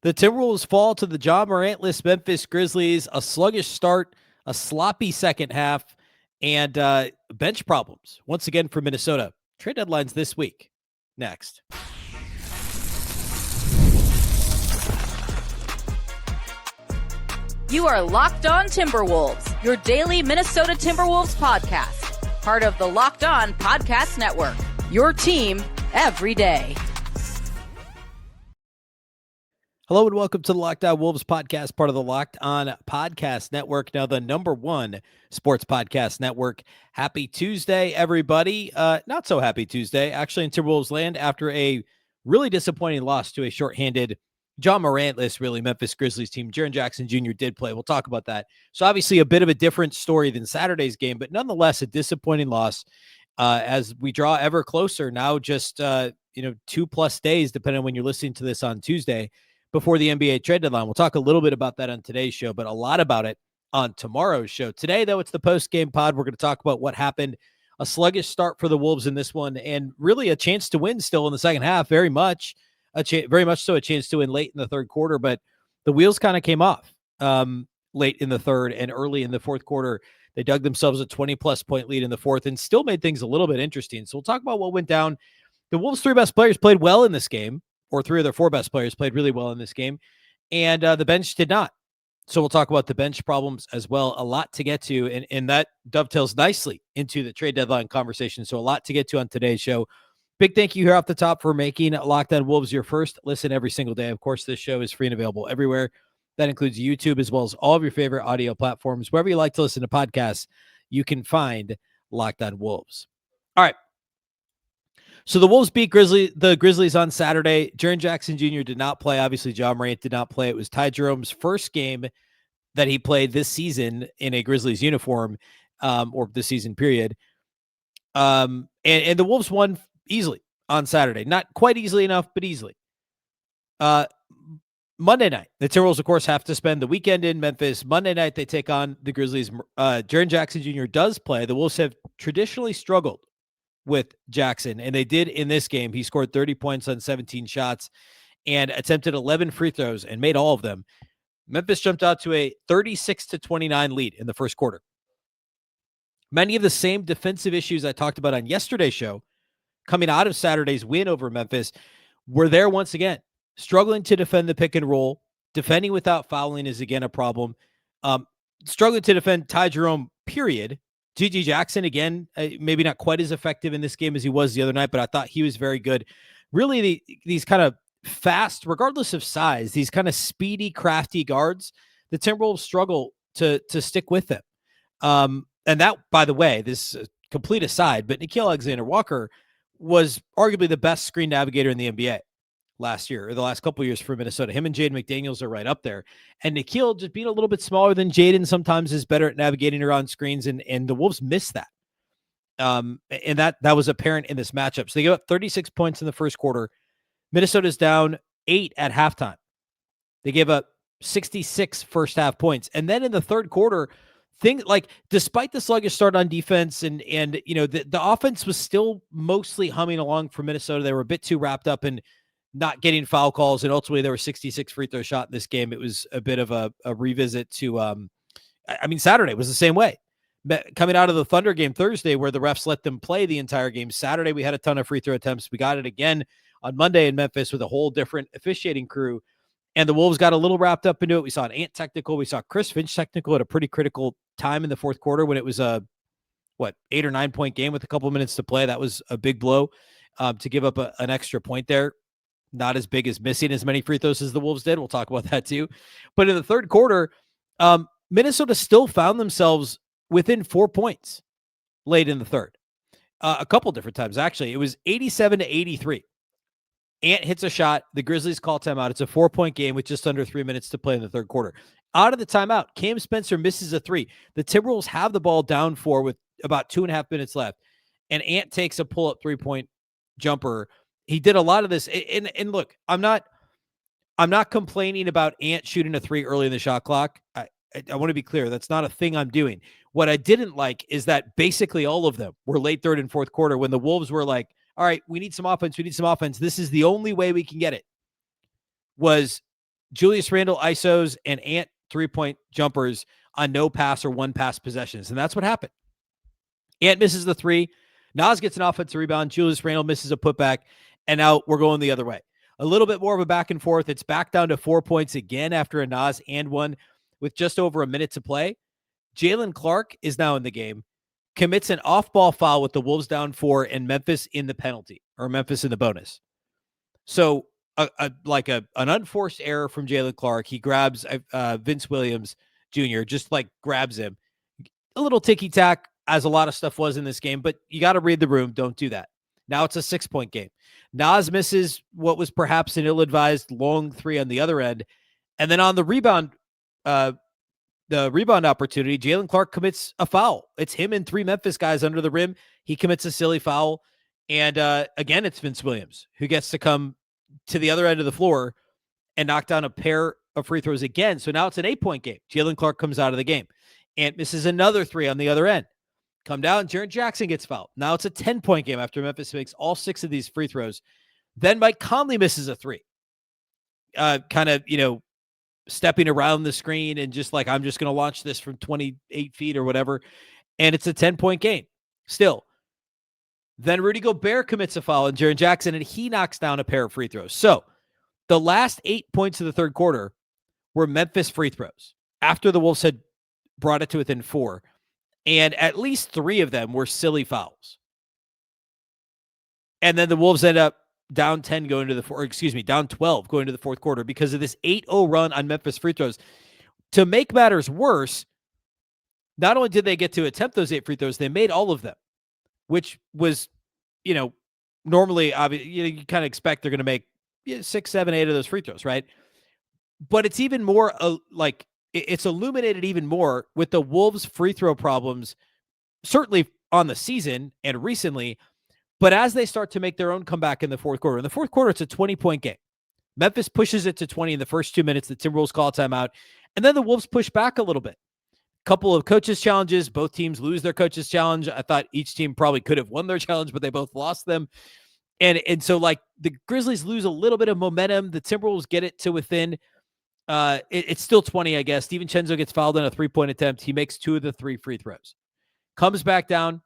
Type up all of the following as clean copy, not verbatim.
The Timberwolves fall to the Morant-Less Memphis Grizzlies. A sluggish start, a sloppy second half, and bench problems once again for Minnesota. Trade deadlines this week. Next. You are Locked On Timberwolves, your daily Minnesota Timberwolves podcast. Part of the Locked On Podcast Network, your team every day. Hello and welcome to the Locked On Wolves podcast, part of the Locked On Podcast Network, now the #1 sports podcast network. Happy Tuesday, everybody. Not so happy Tuesday, actually, in Timberwolves land after a really disappointing loss to a shorthanded Morant-Less, really, Memphis Grizzlies team. Jaren Jackson Jr. did play. We'll talk about that. So obviously a bit of a different story than Saturday's game, but nonetheless a disappointing loss as we draw ever closer now, just 2+ days, depending on when you're listening to this on Tuesday, before the NBA trade deadline. We'll talk a little bit about that on today's show, but a lot about it on tomorrow's show. Today, though, it's the post-game pod. We're going to talk about what happened. A sluggish start for the Wolves in this one, and really a chance to win still in the second half. Very much so a chance to win late in the third quarter, but the wheels kind of came off late in the third and early in the fourth quarter. They dug themselves a 20-plus point lead in the fourth and still made things a little bit interesting. So we'll talk about what went down. The Wolves' three best players played well in this game, or three of their four best players played really well in this game, and the bench did not. So we'll talk about the bench problems as well. A lot to get to, and that dovetails nicely into the trade deadline conversation. So a lot to get to on today's show. Big thank you here off the top for making Locked On Wolves your first listen every single day. Of course, this show is free and available everywhere. That includes YouTube as well as all of your favorite audio platforms. Wherever you like to listen to podcasts, you can find Locked On Wolves. All right. So the Wolves beat the Grizzlies on Saturday. Jaren Jackson Jr. did not play. Obviously, Ja Morant did not play. It was Ty Jerome's first game that he played this season in a Grizzlies uniform, or this season period. And the Wolves won easily on Saturday. Not quite easily enough, but easily. Monday night, the Timberwolves, of course, have to spend the weekend in Memphis. Monday night, they take on the Grizzlies. Jaren Jackson Jr. does play. The Wolves have traditionally struggled with Jackson, and they did in this game. He scored 30 points on 17 shots and attempted 11 free throws and made all of them. Memphis jumped out to a 36-29 lead in the first quarter. Many of the same defensive issues I talked about on yesterday's show coming out of Saturday's win over Memphis were there once again. Struggling to defend the pick and roll. Defending without fouling is again a problem. Struggling to defend Ty Jerome, period. G.G. Jackson, again, maybe not quite as effective in this game as he was the other night, but I thought he was very good. Really, these kind of fast, regardless of size, these kind of speedy, crafty guards, the Timberwolves struggle to stick with them. And that, by the way, this complete aside, but Nickeil Alexander-Walker was arguably the best screen navigator in the NBA last year, or the last couple of years for Minnesota. Him and Jaden McDaniels are right up there. And Nickeil, just being a little bit smaller than Jaden, sometimes is better at navigating around screens, and the Wolves missed that. And that was apparent in this matchup. So they gave up 36 points in the first quarter. Minnesota's down 8 at halftime. They gave up 66 first half points. And then in the third quarter, despite the sluggish start on defense and the offense was still mostly humming along for Minnesota. They were a bit too wrapped up in not getting foul calls, and ultimately there were 66 free throw shot in this game. It was a bit of a revisit to, Saturday was the same way. Coming out of the Thunder game Thursday, where the refs let them play the entire game. Saturday, we had a ton of free throw attempts. We got it again on Monday in Memphis with a whole different officiating crew, and the Wolves got a little wrapped up into it. We saw an Ant technical. We saw Chris Finch technical at a pretty critical time in the fourth quarter when it was a 8 or 9 point game with a couple of minutes to play. That was a big blow to give up an extra point there. Not as big as missing as many free throws as the Wolves did. We'll talk about that too. But in the third quarter, Minnesota still found themselves within 4 points late in the third. A couple different times, actually. It was 87-83. Ant hits a shot. The Grizzlies call timeout. It's a 4-point game with just under 3 minutes to play in the third quarter. Out of the timeout, Cam Spencer misses a three. The Timberwolves have the ball down 4 with about 2.5 minutes left. And Ant takes a pull-up 3-point jumper. He did a lot of this. And look, I'm not complaining about Ant shooting a 3 early in the shot clock. I want to be clear. That's not a thing I'm doing. What I didn't like is that basically all of them were late third and fourth quarter when the Wolves were like, all right, we need some offense. We need some offense. This is the only way we can get it, was Julius Randle ISOs and Ant 3-point jumpers on no pass or one pass possessions. And that's what happened. Ant misses the three. Nas gets an offensive rebound. Julius Randle misses a putback. And now we're going the other way. A little bit more of a back and forth. It's back down to 4 points again after a Nas and one with just over a minute to play. Jalen Clark is now in the game, commits an off-ball foul with the Wolves down 4 and Memphis in the penalty, or Memphis in the bonus. So an unforced error from Jalen Clark. He grabs Vince Williams Jr., just like grabs him. A little ticky-tack, as a lot of stuff was in this game, but you got to read the room. Don't do that. Now it's a 6-point game. Nas misses what was perhaps an ill-advised long three on the other end. And then on the rebound opportunity, Jalen Clark commits a foul. It's him and 3 Memphis guys under the rim. He commits a silly foul. And again, it's Vince Williams who gets to come to the other end of the floor and knock down a pair of free throws again. So now it's an 8-point game. Jalen Clark comes out of the game. Ant misses another 3 on the other end. Come down, Jaren Jackson gets fouled. Now it's a 10-point game after Memphis makes all 6 of these free throws. Then Mike Conley misses a 3. Stepping around the screen and just like, I'm just going to launch this from 28 feet or whatever. And it's a 10-point game still. Then Rudy Gobert commits a foul on Jaren Jackson and he knocks down a pair of free throws. So the last 8 points of the third quarter were Memphis free throws after the Wolves had brought it to within 4. And at least 3 of them were silly fouls. And then the Wolves end up down 10 going to the down 12 going to the fourth quarter because of this 8-0 run on Memphis free throws. To make matters worse, not only did they get to attempt those 8 free throws, they made all of them, which was, normally, you kind of expect they're going to make 6, 7, 8 of those free throws, right? But it's even more it's illuminated even more with the Wolves free throw problems, certainly on the season and recently, but as they start to make their own comeback in the fourth quarter. In the fourth quarter, it's a 20-point game. Memphis pushes it to 20 in the first 2 minutes. The Timberwolves call a timeout, and then the Wolves push back a little bit. Couple of coaches' challenges. Both teams lose their coaches' challenge. I thought each team probably could have won their challenge, but they both lost them. And so, the Grizzlies lose a little bit of momentum. The Timberwolves get it to within it's still 20, I guess. DiVincenzo gets fouled on a 3-point attempt. He makes 2 of the 3 free throws. Comes back down.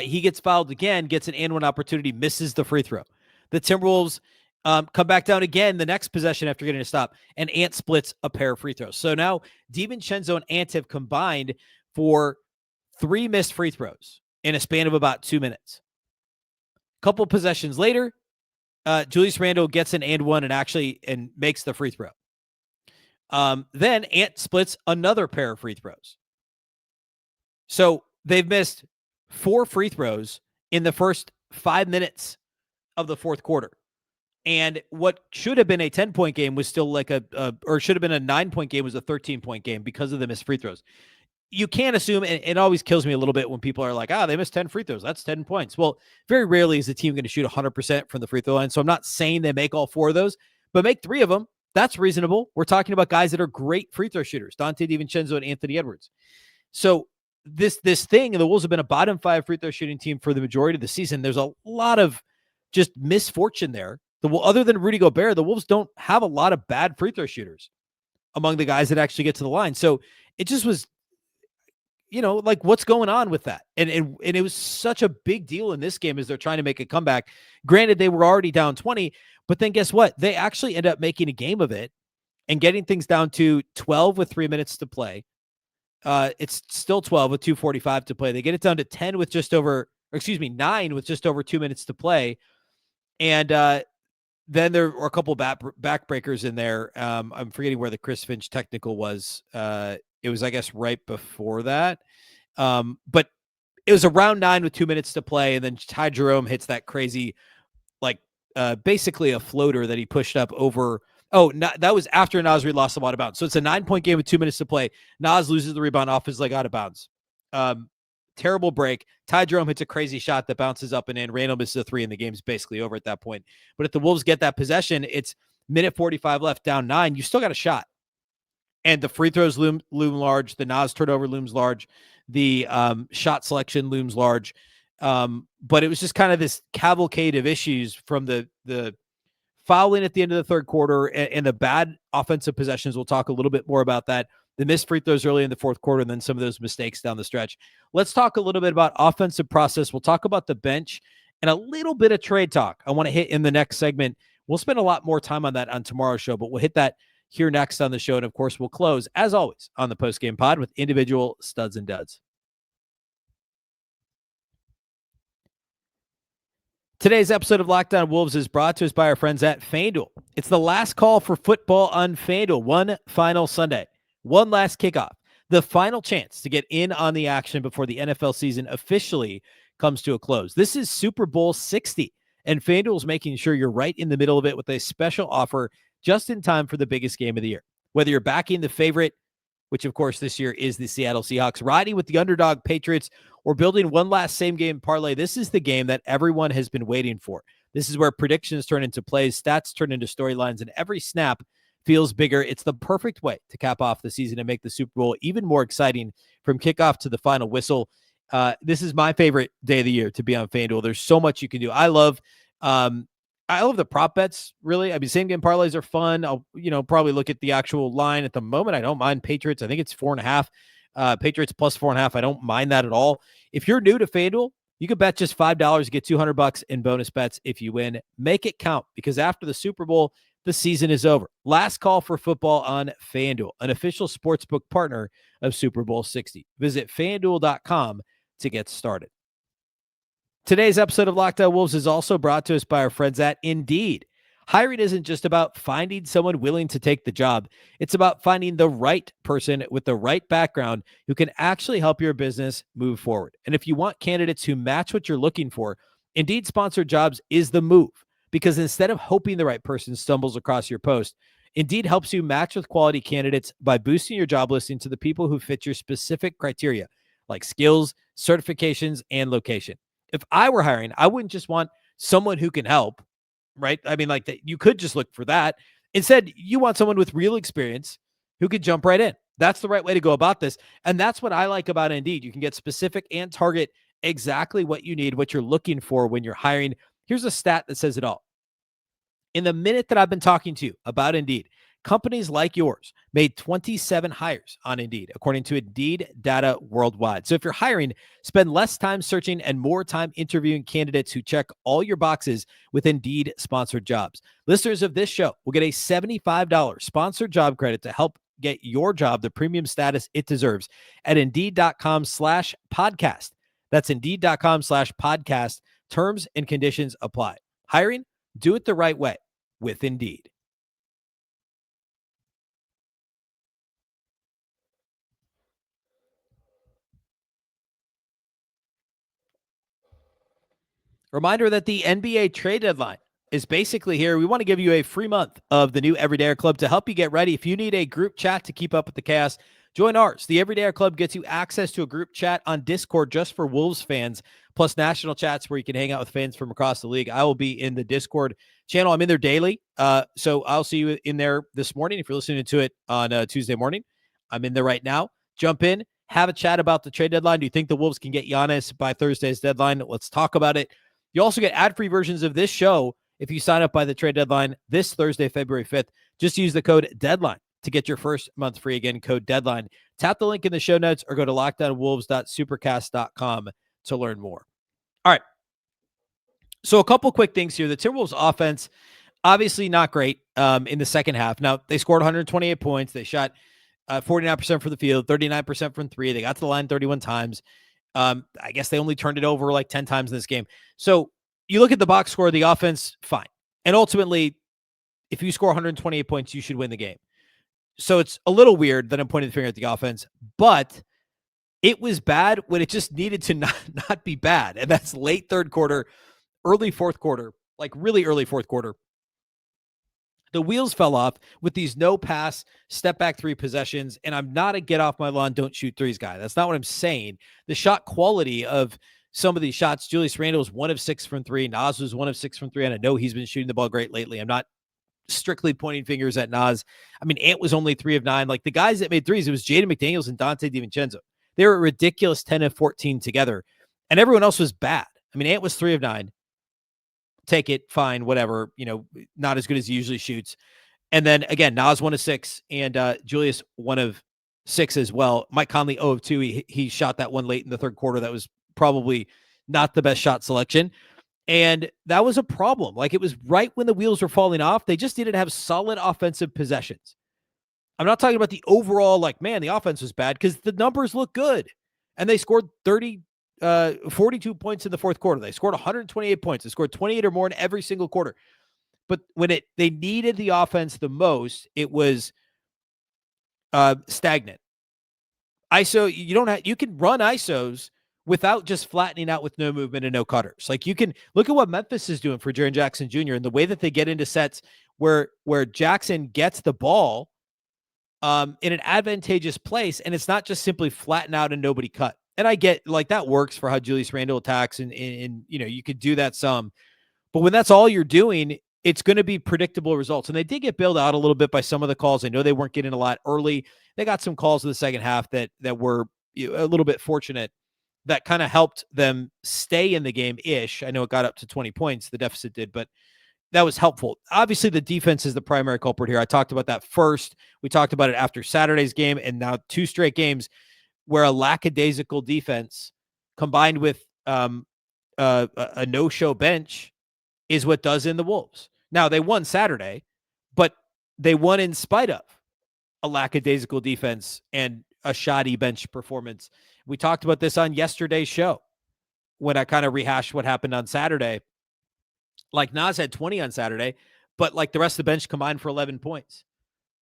He gets fouled again, gets an and one opportunity, misses the free throw. The Timberwolves come back down again the next possession after getting a stop, and Ant splits a pair of free throws. So now DiVincenzo and Ant have combined for 3 missed free throws in a span of about 2 minutes. Couple possessions later, Julius Randle gets an and one and makes the free throw. Then Ant splits another pair of free throws. So they've missed 4 free throws in the first 5 minutes of the fourth quarter. And what should have been a 10-point game was still or should have been a 9-point game was a 13-point game because of the missed free throws. You can't assume, and it always kills me a little bit when people are like, they missed 10 free throws. That's 10 points. Well, very rarely is the team going to shoot 100% from the free throw line. So I'm not saying they make all 4 of those, but make 3 of them. That's reasonable. We're talking about guys that are great free throw shooters, Dante DiVincenzo and Anthony Edwards. So this thing, and the Wolves have been a bottom 5 free throw shooting team for the majority of the season. There's a lot of just misfortune there. Other than Rudy Gobert, the Wolves don't have a lot of bad free throw shooters among the guys that actually get to the line. So it just was, what's going on with that? And it was such a big deal in this game as they're trying to make a comeback. Granted, they were already down 20, but then guess what? They actually end up making a game of it and getting things down to 12 with 3 minutes to play. It's still 12 with 2:45 to play. They get it down to 9 with just over 2 minutes to play. And then there were a couple backbreakers in there. I'm forgetting where the Chris Finch technical was. It was, I guess, right before that. But it was around 9 with 2 minutes to play. And then Ty Jerome hits that crazy, basically a floater that he pushed up over. That was after Nas Reid lost the ball out of bounds. So it's a 9-point game with 2 minutes to play. Nas loses the rebound off his leg out of bounds. Terrible break. Ty Jerome hits a crazy shot that bounces up and in. Randle misses a 3 and the game's basically over at that point. But if the Wolves get that possession, it's minute 45 left, down 9. You still got a shot. And the free throws loom large. The Nas turnover looms large. The shot selection looms large. But it was just kind of this cavalcade of issues from the fouling at the end of the third quarter and the bad offensive possessions. We'll talk a little bit more about that. The missed free throws early in the fourth quarter and then some of those mistakes down the stretch. Let's talk a little bit about offensive process. We'll talk about the bench and a little bit of trade talk I want to hit in the next segment. We'll spend a lot more time on that on tomorrow's show, but we'll hit that here next on the show. And of course, we'll close, as always, on the postgame pod with individual studs and duds. Today's episode of Locked On Wolves is brought to us by our friends at FanDuel. It's the last call for football on FanDuel. One final Sunday, one last kickoff, the final chance to get in on the action before the NFL season officially comes to a close. This is Super Bowl 60, and FanDuel's making sure you're right in the middle of it with a special offer just in time for the biggest game of the year. Whether you're backing the favorite, which of course this year is the Seattle Seahawks, riding with the underdog Patriots, or building one last same game parlay, this is the game that everyone has been waiting for. This is where predictions turn into plays, stats turn into storylines, and every snap feels bigger. It's the perfect way to cap off the season and make the Super Bowl even more exciting from kickoff to the final whistle. This is my favorite day of the year to be on FanDuel. There's so much you can do. I love the prop bets, really. I mean, same game parlays are fun. I'll, probably look at the actual line at the moment. I don't mind Patriots. I think it's 4.5. Patriots plus 4.5. I don't mind that at all. If you're new to FanDuel, you can bet just $5 to get $200 in bonus bets if you win. Make it count, because after the Super Bowl, the season is over. Last call for football on FanDuel, an official sportsbook partner of Super Bowl 60. Visit FanDuel.com to get started. Today's episode of Locked On Wolves is also brought to us by our friends at Indeed. Hiring isn't just about finding someone willing to take the job. It's about finding the right person with the right background who can actually help your business move forward. And if you want candidates who match what you're looking for, Indeed Sponsored Jobs is the move, because instead of hoping the right person stumbles across your post, Indeed helps you match with quality candidates by boosting your job listing to the people who fit your specific criteria, like skills, certifications, and location. If I were hiring, I wouldn't just want someone who can help, right? I mean, like that, you could just look for that. Instead, you want someone with real experience who could jump right in. That's the right way to go about this. And that's what I like about Indeed. You can get specific and target exactly what you need, what you're looking for when you're hiring. Here's a stat that says it all. In the minute that I've been talking to you about Indeed, companies like yours made 27 hires on Indeed, according to Indeed data worldwide. So if you're hiring, spend less time searching and more time interviewing candidates who check all your boxes with Indeed Sponsored Jobs. Listeners of this show will get a $75 sponsored job credit to help get your job the premium status it deserves at Indeed.com/podcast. That's Indeed.com/podcast. Terms and conditions apply. Hiring? Do it the right way with Indeed. Reminder that the NBA trade deadline is basically here. We want to give you a free month of the new Everydayer Club to help you get ready. If you need a group chat to keep up with the chaos, join ours. The Everydayer Club gets you access to a group chat on Discord just for Wolves fans, plus national chats where you can hang out with fans from across the league. I will be in the Discord channel. I'm in there daily, so I'll see you in there this morning. If you're listening to it on Tuesday morning, I'm in there right now. Jump in, have a chat about the trade deadline. Do you think the Wolves can get Giannis by Thursday's deadline? Let's talk about it. You also get ad-free versions of this show if you sign up by the trade deadline this Thursday, February 5th. Just use the code DEADLINE to get your first month free. Again, code DEADLINE. Tap the link in the show notes or go to lockdownwolves.supercast.com to learn more. All right. So a couple quick things here. The Timberwolves offense, obviously not great in the second half. Now, they scored 128 points. They shot 49% from the field, 39% from three. They got to the line 31 times. I guess they only turned it over like 10 times in this game. So you look at the box score, the offense, fine. And ultimately, if you score 128 points, you should win the game. So it's a little weird that I'm pointing the finger at the offense, but it was bad when it just needed to not be bad. And that's late third quarter, early fourth quarter, like really early fourth quarter. The wheels fell off with these no pass, step back three possessions. And I'm not a get off my lawn, don't shoot threes guy. That's not what I'm saying. The shot quality of some of these shots, Julius Randle was 1 of 6 from three. Nas was 1 of 6 from three. And I know he's been shooting the ball great lately. I'm not strictly pointing fingers at Nas. I mean, Ant was only 3 of 9. Like the guys that made threes, it was Jaden McDaniels and Dante DiVincenzo. They were a ridiculous 10 of 14 together. And everyone else was bad. I mean, Ant was 3 of 9. take it, fine, whatever, not as good as he usually shoots. And then again, Nas 1 of 6 and Julius 1 of 6 as well. Mike Conley 0 of 2. He shot that one late in the third quarter. That was probably not the best shot selection. And that was a problem. Like, it was right when the wheels were falling off. They just didn't have solid offensive possessions. I'm not talking about the overall, like, man, the offense was bad, because the numbers look good. And they scored 42 points in the fourth quarter. They scored 128 points. They scored 28 or more in every single quarter. But when they needed the offense the most, it was stagnant. ISO, you can run ISOs without just flattening out with no movement and no cutters. Like, you can look at what Memphis is doing for Jaren Jackson Jr. and the way that they get into sets where Jackson gets the ball in an advantageous place, and it's not just simply flatten out and nobody cut. And I get, like, that works for how Julius Randle attacks, and you could do that some. But when that's all you're doing, it's going to be predictable results. And they did get bailed out a little bit by some of the calls. I know they weren't getting a lot early. They got some calls in the second half that were a little bit fortunate, that kind of helped them stay in the game-ish. I know it got up to 20 points, the deficit did, but that was helpful. Obviously, the defense is the primary culprit here. I talked about that first. We talked about it after Saturday's game, and now 2 straight games where a lackadaisical defense combined with a no-show bench is what does in the Wolves. Now, they won Saturday, but they won in spite of a lackadaisical defense and a shoddy bench performance. We talked about this on yesterday's show when I kind of rehashed what happened on Saturday. Like, Nas had 20 on Saturday, but like the rest of the bench combined for 11 points.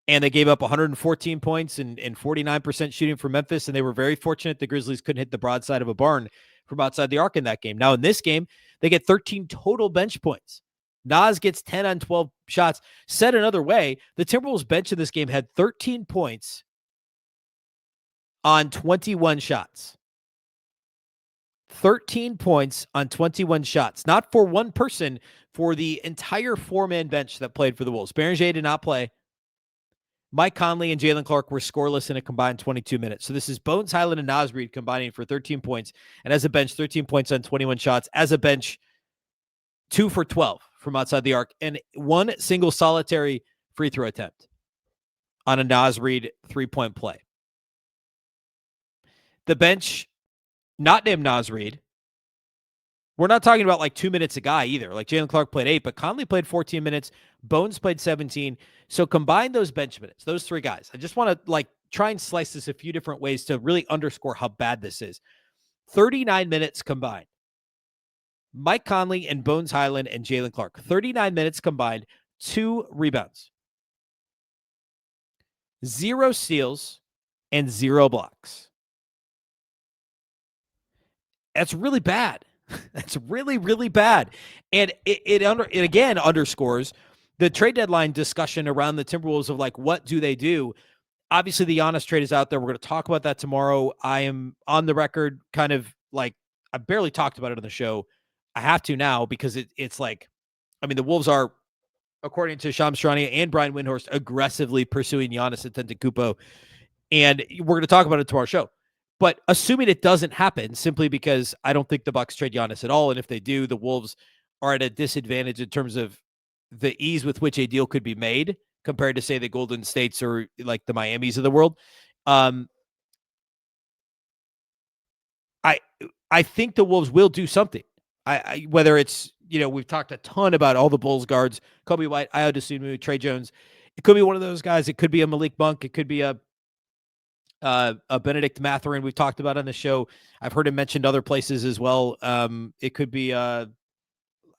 And they gave up 114 points and 49% shooting for Memphis, and they were very fortunate the Grizzlies couldn't hit the broadside of a barn from outside the arc in that game. Now, in this game, they get 13 total bench points. Nas gets 10 on 12 shots. Said another way, the Timberwolves bench in this game had 13 points on 21 shots. 13 points on 21 shots. Not for one person, for the entire 4-man bench that played for the Wolves. Berenger did not play. Mike Conley and Jalen Clark were scoreless in a combined 22 minutes. So this is Bones Highland and Nas Reid combining for 13 points. And as a bench, 13 points on 21 shots. As a bench, 2 for 12 from outside the arc. And 1 single solitary free throw attempt on a Nas Reid 3-point play. The bench, not named Nas Reid. We're not talking about like 2 minutes a guy either. Like, Jalen Clark played 8, but Conley played 14 minutes. Bones played 17. So combine those bench minutes, those 3 guys. I just want to like try and slice this a few different ways to really underscore how bad this is. 39 minutes combined. Mike Conley and Bones Highland and Jalen Clark. 39 minutes combined, 2 rebounds. 0 steals and 0 blocks. That's really bad. That's really, really bad. And it again underscores the trade deadline discussion around the Timberwolves of like, what do they do? Obviously, the Giannis trade is out there. We're going to talk about that tomorrow. I am on the record kind of like, I barely talked about it on the show. I have to now because it's like, I mean, the Wolves are, according to Shams Charania and Brian Windhorst, aggressively pursuing Giannis Antetokounmpo. And we're going to talk about it tomorrow's show. But assuming it doesn't happen, simply because I don't think the Bucks trade Giannis at all, and if they do, the Wolves are at a disadvantage in terms of the ease with which a deal could be made compared to, say, the Golden States or like the Miamis of the world. I think the Wolves will do something. Whether it's, we've talked a ton about all the Bulls guards, Kobe White, Ayo Dosunmu, Trey Jones. It could be one of those guys. It could be a Malik Monk. It could be a Benedict Mathurin we've talked about on the show. I've heard him mentioned other places as well. It could be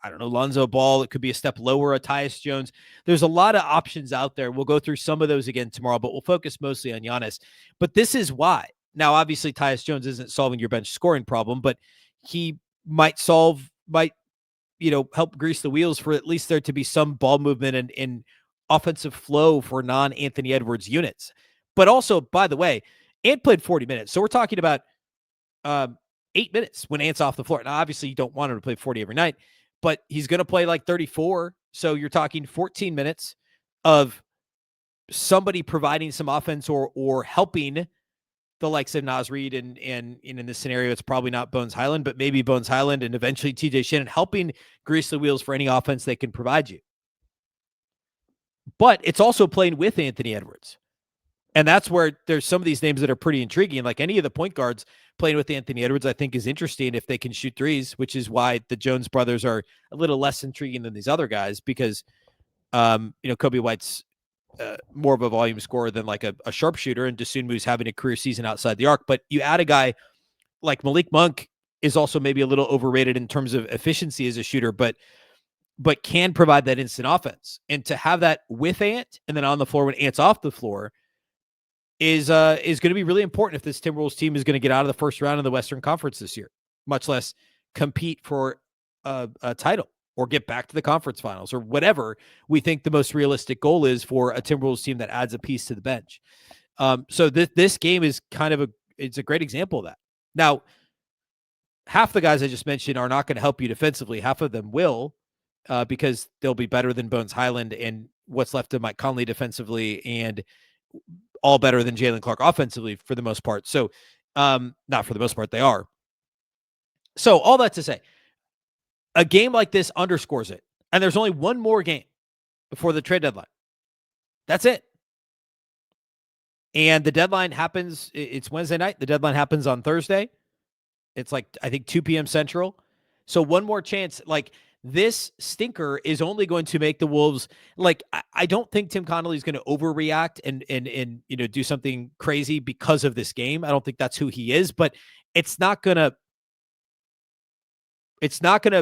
I don't know, Lonzo Ball. It could be a step lower, a Tyus Jones. There's a lot of options out there. We'll go through some of those again tomorrow, but we'll focus mostly on Giannis. But this is why. Now, obviously, Tyus Jones isn't solving your bench scoring problem, but he might help grease the wheels for at least there to be some ball movement and offensive flow for non-Anthony Edwards units. But also, by the way, Ant played 40 minutes. So we're talking about 8 minutes when Ant's off the floor. Now, obviously, you don't want him to play 40 every night, but he's going to play like 34. So you're talking 14 minutes of somebody providing some offense or helping the likes of Naz Reid and in this scenario, it's probably not Bones Highland, but maybe Bones Highland and eventually TJ Shannon helping grease the wheels for any offense they can provide you. But it's also playing with Anthony Edwards. And that's where there's some of these names that are pretty intriguing. Like any of the point guards playing with Anthony Edwards, I think is interesting if they can shoot threes, which is why the Jones brothers are a little less intriguing than these other guys because, Kobe White's more of a volume scorer than like a sharpshooter, and Dosunmu's having a career season outside the arc. But you add a guy like Malik Monk is also maybe a little overrated in terms of efficiency as a shooter, but can provide that instant offense. And to have that with Ant and then on the floor when Ant's off the floor is going to be really important if this Timberwolves team is going to get out of the first round of the Western Conference this year, much less compete for a title or get back to the conference finals or whatever we think the most realistic goal is for a Timberwolves team that adds a piece to the bench. So this game is it's a great example of that. Now, half the guys I just mentioned are not going to help you defensively. Half of them will, because they'll be better than Bones Highland and what's left of Mike Conley defensively, and all better than Jalen Clark offensively for the most part. So, not for the most part, they are. So all that to say, a game like this underscores it. And there's only one more game before the trade deadline. That's it. And the deadline happens, it's Wednesday night. The deadline happens on Thursday. It's like, I think 2 p.m. Central. So one more chance. Like, this stinker is only going to make the Wolves, like, I don't think Tim Connolly is going to overreact and do something crazy because of this game. I don't think that's who he is, but it's not going to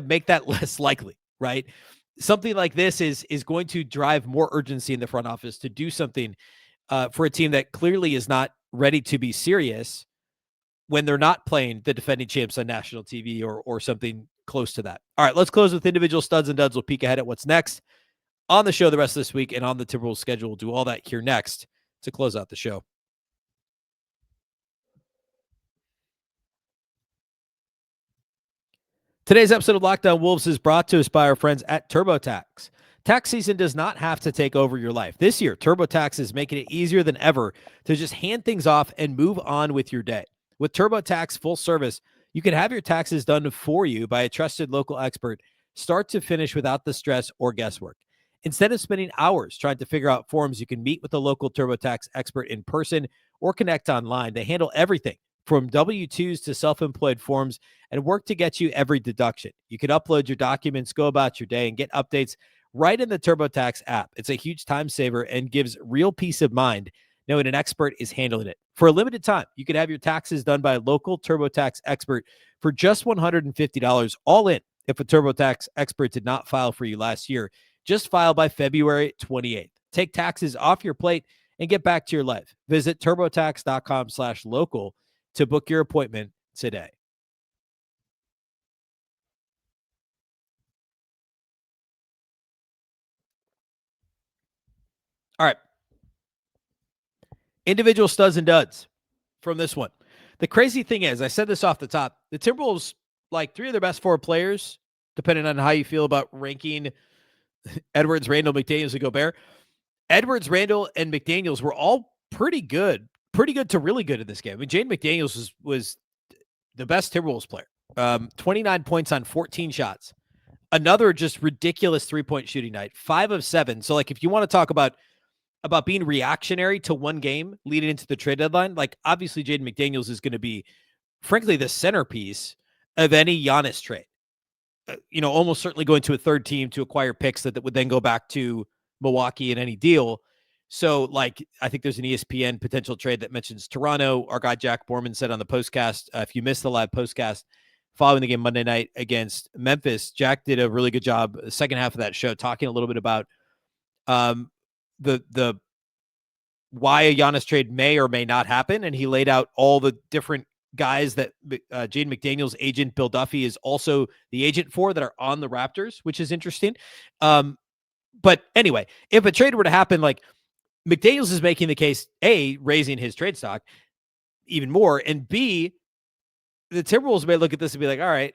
make that less likely, right? Something like this is going to drive more urgency in the front office to do something for a team that clearly is not ready to be serious when they're not playing the defending champs on national TV or something close to that. All right, let's close with individual studs and duds. We'll peek ahead at what's next on the show the rest of this week and on the Timberwolves schedule. We'll do all that here next to close out the show. Today's episode of Locked On Wolves is brought to us by our friends at TurboTax. Tax season does not have to take over your life. This year, TurboTax is making it easier than ever to just hand things off and move on with your day. With TurboTax full service, you can have your taxes done for you by a trusted local expert, start to finish without the stress or guesswork. Instead of spending hours trying to figure out forms, you can meet with a local TurboTax expert in person or connect online. They handle everything from W-2s to self-employed forms and work to get you every deduction. You can upload your documents, go about your day, and get updates right in the TurboTax app. It's a huge time saver and gives real peace of mind knowing an expert is handling it. For a limited time, you can have your taxes done by a local TurboTax expert for just $150 all in. If a TurboTax expert did not file for you last year, just file by February 28th. Take taxes off your plate and get back to your life. Visit TurboTax.com/local to book your appointment today. All right. Individual studs and duds from this one. The crazy thing is, I said this off the top, the Timberwolves, like 3 of their best 4 players, depending on how you feel about ranking Edwards, Randle, McDaniels, and Gobert. Edwards, Randle, and McDaniels were all pretty good to really good in this game. I mean, Jaden McDaniels was the best Timberwolves player. 29 points on 14 shots. Another just ridiculous 3-point shooting night. 5 of 7. So, like, if you want to talk about being reactionary to one game leading into the trade deadline, like, obviously Jaden McDaniels is going to be, frankly, the centerpiece of any Giannis trade. Almost certainly going to a third team to acquire picks that would then go back to Milwaukee in any deal. So, like, I think there's an ESPN potential trade that mentions Toronto. Our guy Jack Borman said on the postcast, if you missed the live postcast following the game Monday night against Memphis, Jack did a really good job the second half of that show talking a little bit about the why a Giannis trade may or may not happen, and he laid out all the different guys that Jaden McDaniels' agent Bill Duffy is also the agent for that are on the Raptors, which is interesting. But anyway, if a trade were to happen, like, McDaniels is making the case, A, raising his trade stock even more, and B, the Timberwolves may look at this and be like, all right,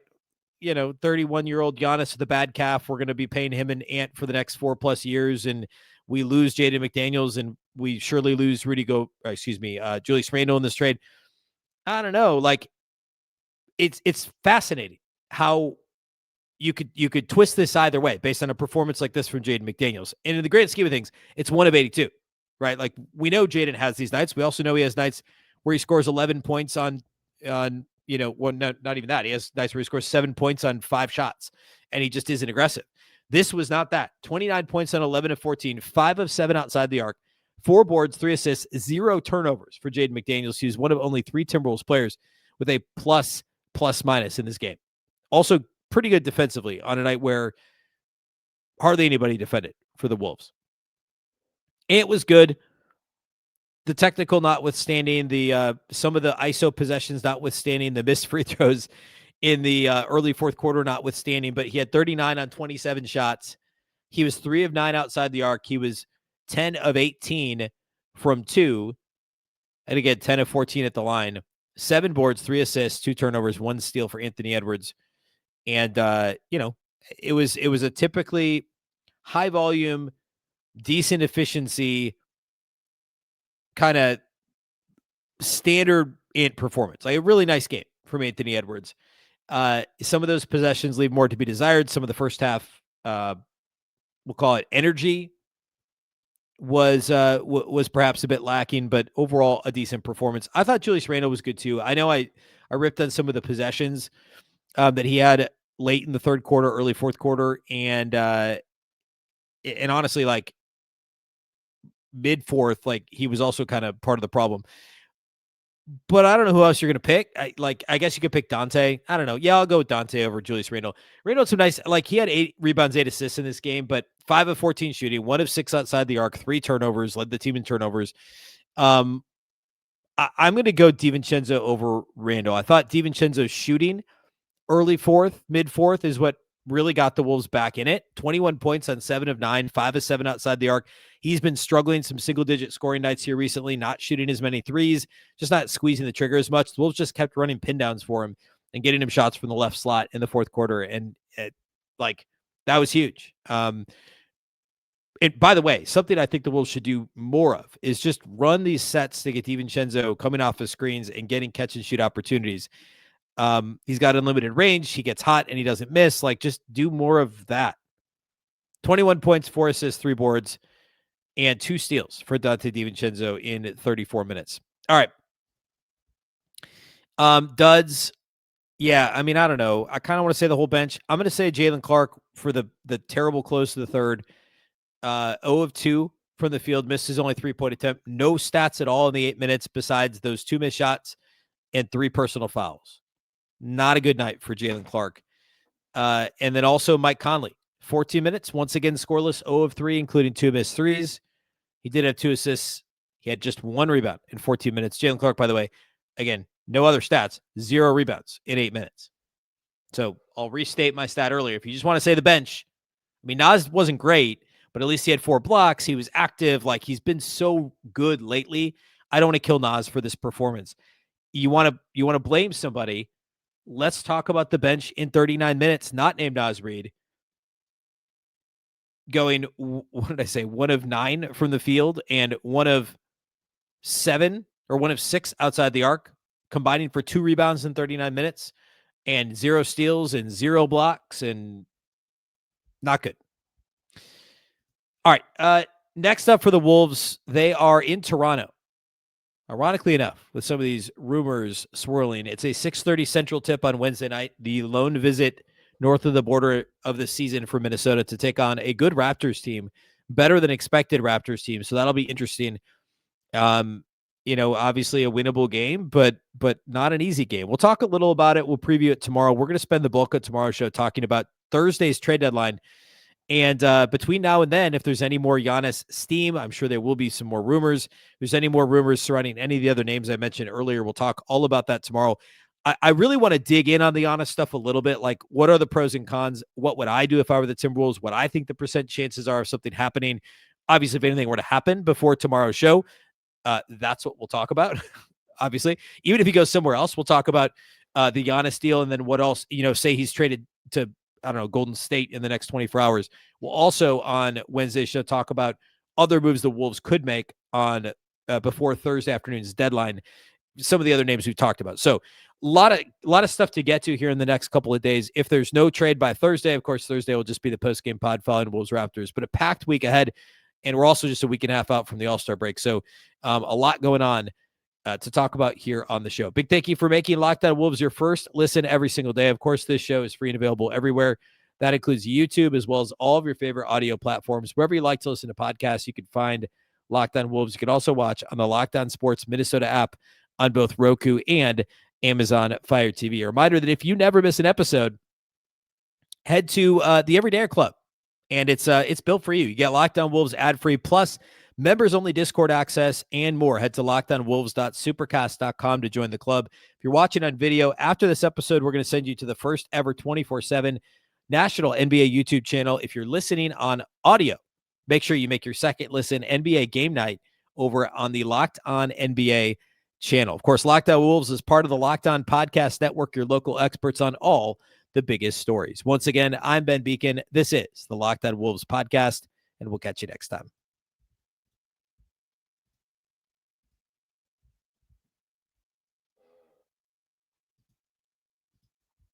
31-year-old Giannis with a bad calf, we're going to be paying him an ant for the next 4+ years, and we lose Jaden McDaniels, and we surely lose Julius Randle in this trade. I don't know. Like it's fascinating how you could twist this either way based on a performance like this from Jaden McDaniels. And in the grand scheme of things, it's 1 of 82, right? Like we know Jaden has these nights. We also know he has nights where he scores 11 points on well, not even that. He has nights where he scores 7 points on 5 shots and he just isn't aggressive. This was not that. 29 points on 11 of 14, 5 of 7 outside the arc, 4 boards, 3 assists, 0 turnovers for Jaden McDaniels. He's one of only 3 Timberwolves players with a plus minus in this game. Also pretty good defensively on a night where hardly anybody defended for the Wolves. It was good. The technical notwithstanding, the some of the ISO possessions notwithstanding, the missed free throws in the early fourth quarter notwithstanding, but he had 39 on 27 shots. He was 3 of 9 outside the arc. He was 10 of 18 from 2. And again, 10 of 14 at the line. 7 boards, 3 assists, 2 turnovers, 1 steal for Anthony Edwards. And, it was a typically high volume, decent efficiency, kind of standard int performance. Like a really nice game from Anthony Edwards. Some of those possessions leave more to be desired. Some of the first half, we'll call it energy, was perhaps a bit lacking, but overall a decent performance. I thought Julius Randle was good too. I know I ripped on some of the possessions that he had late in the third quarter, early fourth quarter, and honestly, like mid fourth, like he was also kind of part of the problem. But I don't know who else you're going to pick. I guess you could pick Dante. I don't know. Yeah, I'll go with Dante over Julius Randle. Randle had some nice, like he had 8 rebounds, 8 assists in this game, but 5 of 14 shooting, 1 of 6 outside the arc, 3 turnovers, led the team in turnovers. I'm going to go DiVincenzo over Randle. I thought DiVincenzo's shooting early fourth, mid fourth is what really got the Wolves back in it. 21 points on 7 of 9, 5 of 7 outside the arc. He's been struggling some single-digit scoring nights here recently, not shooting as many threes, just not squeezing the trigger as much. The Wolves just kept running pin downs for him and getting him shots from the left slot in the fourth quarter, and that was huge. And by the way, something I think the Wolves should do more of is just run these sets to get DiVincenzo coming off the screens and getting catch-and-shoot opportunities. He's got unlimited range. He gets hot and he doesn't miss. Like, just do more of that. 21 points, 4 assists, 3 boards, and 2 steals for Dante DiVincenzo in 34 minutes. All right. Duds. Yeah, I mean, I don't know. I kind of want to say the whole bench. I'm going to say Jalen Clark for the terrible close to the third. 0 of 2 from the field. Missed his only 3-point attempt. No stats at all in the 8 minutes besides those 2 missed shots and 3 personal fouls. Not a good night for Jalen Clark. And then also Mike Conley. 14 minutes, once again scoreless, 0 of 3, including 2 missed threes. He did have 2 assists. He had just 1 rebound in 14 minutes. Jalen Clark, by the way, again, no other stats, 0 rebounds in 8 minutes. So I'll restate my stat earlier. If you just want to say the bench, I mean, Naz wasn't great, but at least he had 4 blocks. He was active. Like, he's been so good lately. I don't want to kill Naz for this performance. You want to blame somebody. Let's talk about the bench in 39 minutes, not named Naz Reid. Going, what did I say? 1 of 9 from the field and 1 of 7 or 1 of 6 outside the arc, combining for 2 rebounds in 39 minutes and 0 steals and 0 blocks, and not good. All right. Next up for the Wolves, they are in Toronto. Ironically enough, with some of these rumors swirling, it's a 6:30 Central tip on Wednesday night, the lone visit north of the border of the season for Minnesota to take on a good Raptors team, better than expected Raptors team. So that'll be interesting. Obviously a winnable game, but not an easy game. We'll talk a little about it. We'll preview it tomorrow. We're going to spend the bulk of tomorrow's show talking about Thursday's trade deadline. And between now and then, if there's any more Giannis steam, I'm sure there will be some more rumors. If there's any more rumors surrounding any of the other names I mentioned earlier, we'll talk all about that tomorrow. I really want to dig in on the Giannis stuff a little bit. Like, what are the pros and cons? What would I do if I were the Timberwolves? What I think the percent chances are of something happening. Obviously, if anything were to happen before tomorrow's show, that's what we'll talk about. Obviously, even if he goes somewhere else, we'll talk about the Giannis deal, and then what else, say he's traded to, I don't know, Golden State in the next 24 hours. We'll also on Wednesday's show talk about other moves the Wolves could make on before Thursday afternoon's deadline. some of the other names we've talked about. So a lot of stuff to get to here in the next couple of days. If there's no trade by Thursday, of course, Thursday will just be the post-game pod following Wolves Raptors, but a packed week ahead. And we're also just a week and a half out from the All-Star break. So a lot going on to talk about here on the show. Big thank you for making Locked On Wolves your first listen every single day. Of course, this show is free and available everywhere. That includes YouTube as well as all of your favorite audio platforms. Wherever you like to listen to podcasts, you can find Locked On Wolves. You can also watch on the Locked On Sports Minnesota app on both Roku and Amazon Fire TV. A reminder that if you never miss an episode, head to the Everydayer Club, and it's built for you. You get Locked On Wolves ad-free, plus members-only Discord access and more. Head to lockedonwolves.supercast.com to join the club. If you're watching on video, after this episode, we're going to send you to the first ever 24/7 national NBA YouTube channel. If you're listening on audio, make sure you make your second listen NBA Game Night over on the Locked On NBA channel. Of course, Locked On Wolves is part of the Locked On Podcast Network, your local experts on all the biggest stories. Once again, I'm Ben Beecken. This is the Locked On Wolves podcast, and we'll catch you next time.